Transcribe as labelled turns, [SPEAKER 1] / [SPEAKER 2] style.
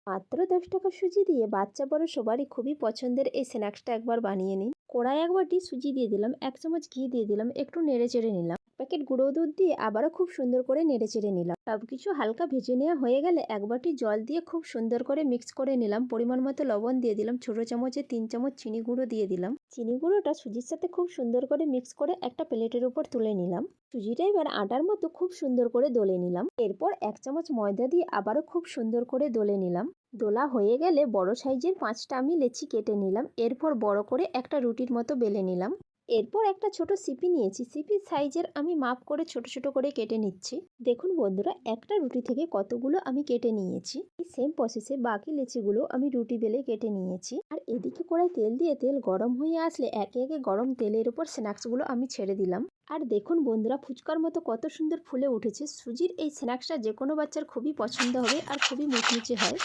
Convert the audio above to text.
[SPEAKER 1] মাত্র 10 টাকা সুজি দিয়ে বাচ্চা বড় সবারই খুবই পছন্দের এই স্ন্যাক্সটা একবার বানিয়ে নিন। কড়াই 1 বাটি সুজি দিয়ে দিলাম, 1 চামচ ঘি দিয়ে দিলাম, একটু নেড়ে চেড়ে নিলাম। প্যাকেট গুঁড়ো দুধ দিয়ে আবারও খুব সুন্দর করে নেড়ে চেড়ে নিলাম। সবকিছু হালকা ভেজে নেওয়া হয়ে গেলে 1 বাটি জল দিয়ে খুব সুন্দর করে মিক্স করে নিলাম। পরিমাণ মতো লবণ দিয়ে দিলাম, ছোট চামচে 3 চামচ চিনি গুঁড়ো দিয়ে দিলাম। চিনি গুঁড়োটা সুজির সাথে খুব সুন্দর করে মিক্স করে একটা প্লেটের উপর তুলে নিলাম। সুজিটা এবার আটার মতো খুব সুন্দর করে দলে নিলাম। এরপর 1 চামচ ময়দা দিয়ে আবারও খুব সুন্দর করে দলে নিলাম। দোলা হয়ে গেলে বড় সাইজের 5টা আমি লেচি কেটে নিলাম। এরপর বড় করে একটা রুটির মতো বেলে নিলাম। এরপর একটা ছোট সিপি নিয়েছি, সিপির সাইজের আমি মাপ করে ছোট ছোট করে কেটে নিচ্ছি। দেখুন বন্ধুরা, একটা রুটি থেকে কতগুলো আমি কেটে নিয়েছি। এই সেম প্রসেসে বাকি লেচিগুলো আমি রুটি বেলে কেটে নিয়েছি। আর এদিকে কড়াই তেল দিয়ে তেল গরম হয়ে আসলে একে একে গরম তেলের উপর স্ন্যাক্সগুলো আমি ছেড়ে দিলাম। আর দেখুন বন্ধুরা, ফুচকার মতো কত সুন্দর ফুলে উঠেছে। সুজির এই স্ন্যাক্সটা যে কোনো বাচ্চার খুবই পছন্দ হবে আর খুবই মুচমুচে হয়।